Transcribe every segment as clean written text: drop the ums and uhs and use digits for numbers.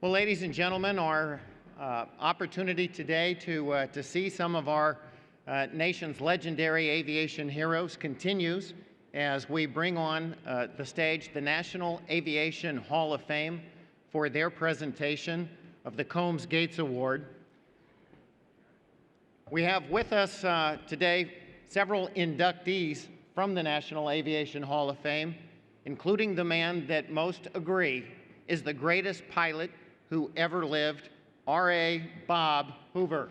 Well, ladies and gentlemen, our opportunity today to see some of our nation's legendary aviation heroes continues as we bring on the stage the National Aviation Hall of Fame for their presentation of the Combs Gates Award. We have with us today several inductees from the National Aviation Hall of Fame, including the man that most agree is the greatest pilot who ever lived, R.A. Bob Hoover.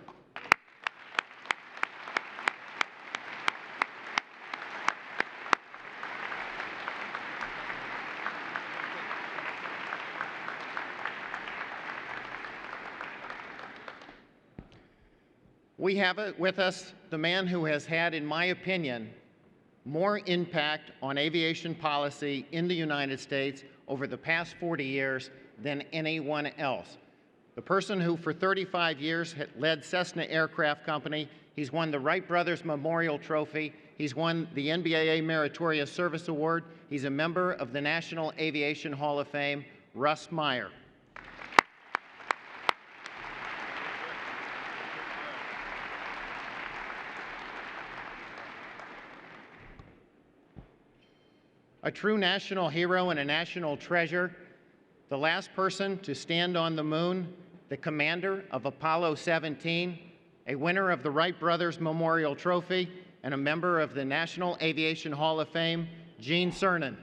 We have with us the man who has had, in my opinion, more impact on aviation policy in the United States over the past 40 years than anyone else. The person who for 35 years led Cessna Aircraft Company. He's won the Wright Brothers Memorial Trophy. He's won the NBAA Meritorious Service Award. He's a member of the National Aviation Hall of Fame, Russ Meyer. A true national hero and a national treasure, the last person to stand on the moon, the commander of Apollo 17, a winner of the Wright Brothers Memorial Trophy, and a member of the National Aviation Hall of Fame, Gene Cernan.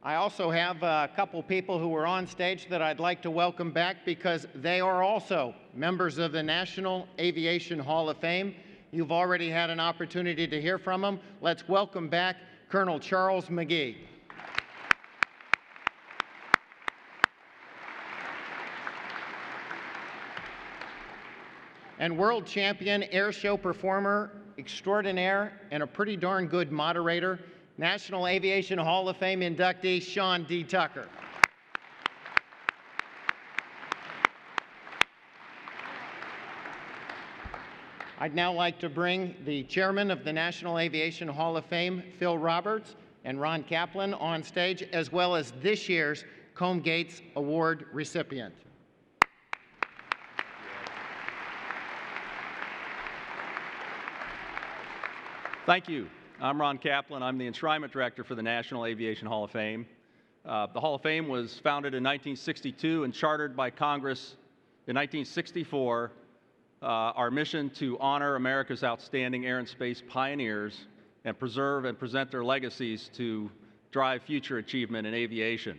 I also have a couple people who were on stage that I'd like to welcome back because they are also members of the National Aviation Hall of Fame. You've already had an opportunity to hear from them. Let's welcome back Colonel Charles McGee. And world champion air show performer extraordinaire and a pretty darn good moderator, National Aviation Hall of Fame inductee Sean D. Tucker. I'd now like to bring the chairman of the National Aviation Hall of Fame, Phil Roberts, and Ron Kaplan on stage, as well as this year's Combs Gates Award recipient. Thank you. I'm Ron Kaplan. I'm the Enshrinement Director for the National Aviation Hall of Fame. The Hall of Fame was founded in 1962 and chartered by Congress in 1964. Our mission to honor America's outstanding air and space pioneers and preserve and present their legacies to drive future achievement in aviation.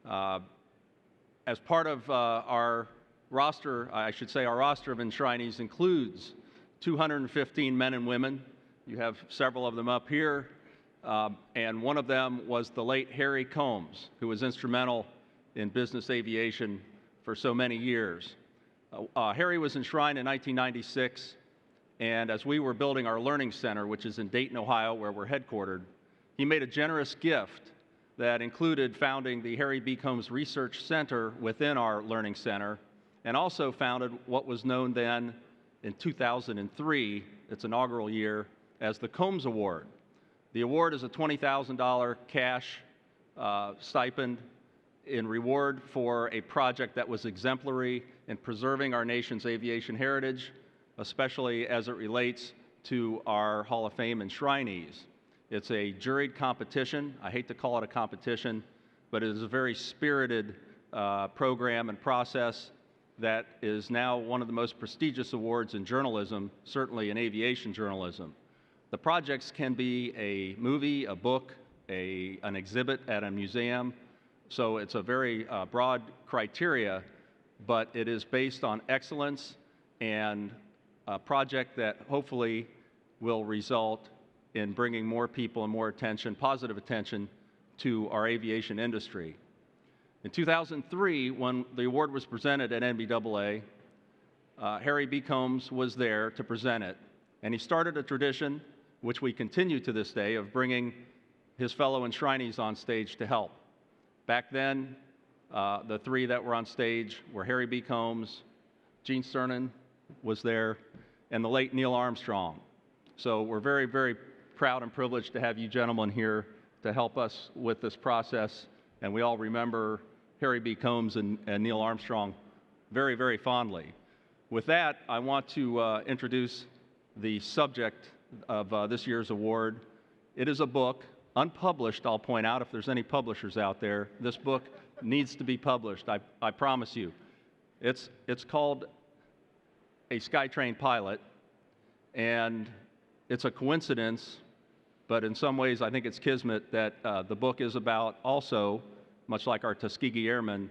As part of our roster, I should say our roster of enshrinees includes 215 men and women. You have several of them up here, and one of them was the late Harry Combs, who was instrumental in business aviation for so many years. Harry was enshrined in 1996, and as we were building our learning center, which is in Dayton, Ohio, where we're headquartered, he made a generous gift that included founding the Harry B. Combs Research Center within our learning center, and also founded what was known then in 2003, its inaugural year, as the Combs Award. The award is a $20,000 cash stipend in reward for a project that was exemplary in preserving our nation's aviation heritage, especially as it relates to our Hall of Fame enshrinees. It's a juried competition. I hate to call it a competition, but it is a very spirited program and process that is now one of the most prestigious awards in journalism, certainly in aviation journalism. The projects can be a movie, a book, an exhibit at a museum, so it's a very broad criteria, but it is based on excellence and a project that hopefully will result in bringing more people and more attention, positive attention, to our aviation industry. In 2003, when the award was presented at NBAA, Harry B. Combs was there to present it, and he started a tradition which we continue to this day, of bringing his fellow enshrinees on stage to help. Back then, the three that were on stage were Harry B. Combs, Gene Cernan was there, and the late Neil Armstrong. So we're very, very proud and privileged to have you gentlemen here to help us with this process. And we all remember Harry B. Combs and Neil Armstrong very, very fondly. With that, I want to introduce the subject of this year's award. It is a book, unpublished, I'll point out if there's any publishers out there. This book needs to be published, I promise you. It's called A Skytrain Pilot, and it's a coincidence, but in some ways I think it's kismet that the book is about also, much like our Tuskegee Airmen,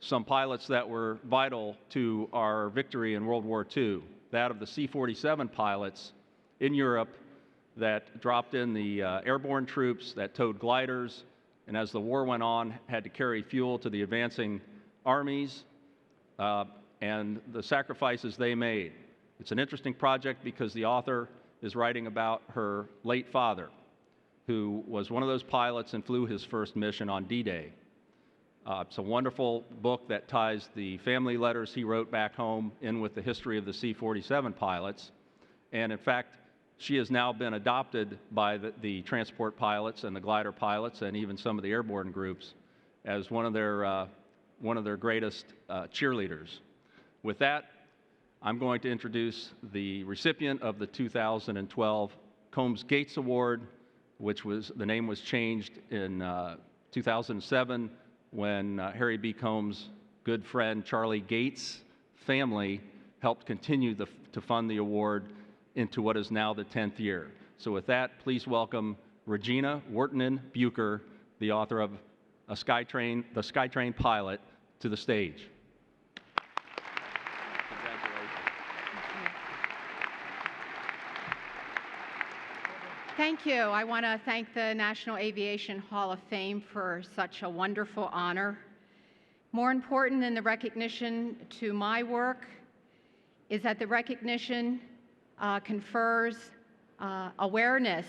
some pilots that were vital to our victory in World War II, that of the C-47 pilots in Europe that dropped in the airborne troops, that towed gliders, and as the war went on, had to carry fuel to the advancing armies, and the sacrifices they made. It's an interesting project because the author is writing about her late father, who was one of those pilots and flew his first mission on D-Day. It's a wonderful book that ties the family letters he wrote back home in with the history of the C-47 pilots. And in fact, she has now been adopted by the transport pilots and the glider pilots and even some of the airborne groups as one of their greatest cheerleaders. With that, I'm going to introduce the recipient of the 2012 Combs Gates Award, which the name was changed in 2007 when Harry B. Combs' good friend Charlie Gates' family helped continue to fund the award into what is now the 10th year. So with that, please welcome Regina Wirtanen Buker, the author of The Skytrain Pilot, to the stage. Thank you. I want to thank the National Aviation Hall of Fame for such a wonderful honor. More important than the recognition to my work is that the recognition confers awareness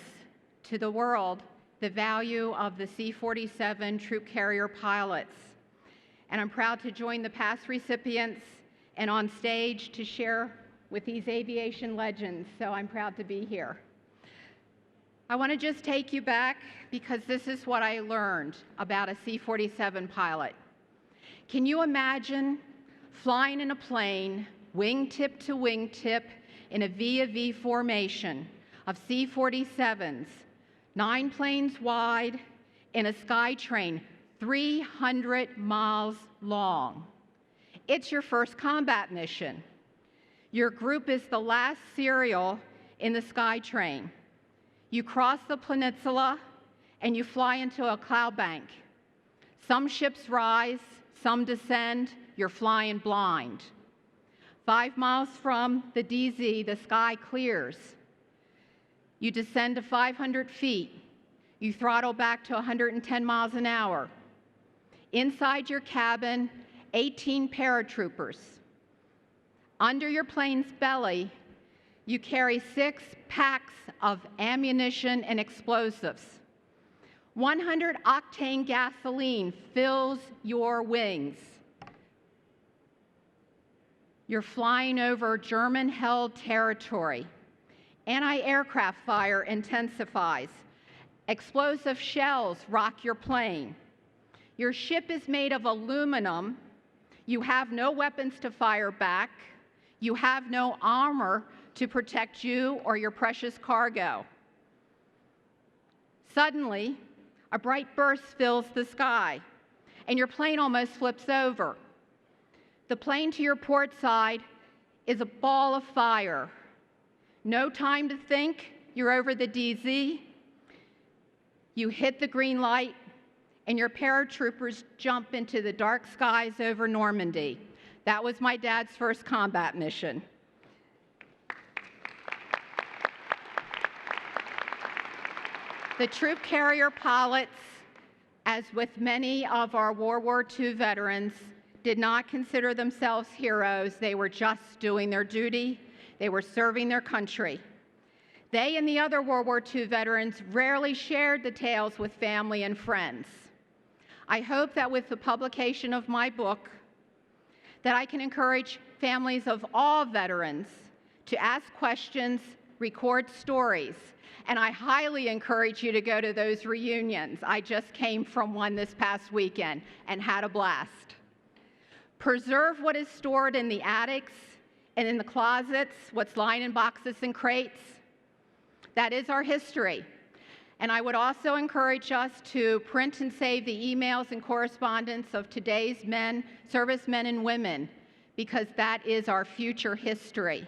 to the world the value of the C-47 troop carrier pilots. And I'm proud to join the past recipients and on stage to share with these aviation legends, so I'm proud to be here. I want to just take you back because this is what I learned about a C-47 pilot. Can you imagine flying in a plane, wingtip to wingtip, in a V formation of C-47s, 9 planes wide, in a Skytrain 300 miles long? It's your first combat mission. Your group is the last serial in the Skytrain. You cross the peninsula and you fly into a cloud bank. Some ships rise, some descend, you're flying blind. 5 miles from the DZ, the sky clears. You descend to 500 feet. You throttle back to 110 miles an hour. Inside your cabin, 18 paratroopers. Under your plane's belly, you carry 6 packs of ammunition and explosives. 100-octane gasoline fills your wings. You're flying over German-held territory. Anti-aircraft fire intensifies. Explosive shells rock your plane. Your ship is made of aluminum. You have no weapons to fire back. You have no armor to protect you or your precious cargo. Suddenly, a bright burst fills the sky, and your plane almost flips over. The plane to your port side is a ball of fire. No time to think, you're over the DZ. You hit the green light, and your paratroopers jump into the dark skies over Normandy. That was my dad's first combat mission. The troop carrier pilots, as with many of our World War II veterans, did not consider themselves heroes. They were just doing their duty. They were serving their country. They and the other World War II veterans rarely shared the tales with family and friends. I hope that with the publication of my book, that I can encourage families of all veterans to ask questions, record stories, and I highly encourage you to go to those reunions. I just came from one this past weekend and had a blast. Preserve what is stored in the attics and in the closets, what's lying in boxes and crates. That is our history. And I would also encourage us to print and save the emails and correspondence of today's servicemen and women, because that is our future history.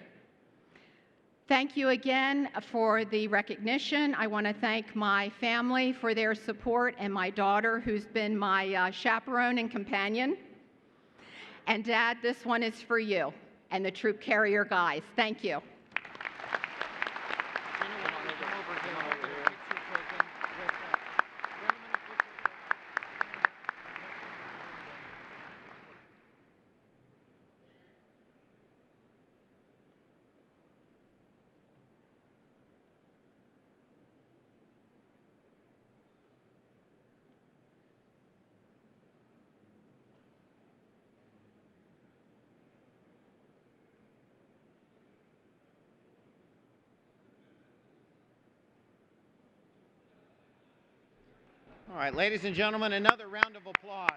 Thank you again for the recognition. I want to thank my family for their support and my daughter, who's been my chaperone and companion. And Dad, this one is for you and the troop carrier guys. Thank you. All right, ladies and gentlemen, another round of applause.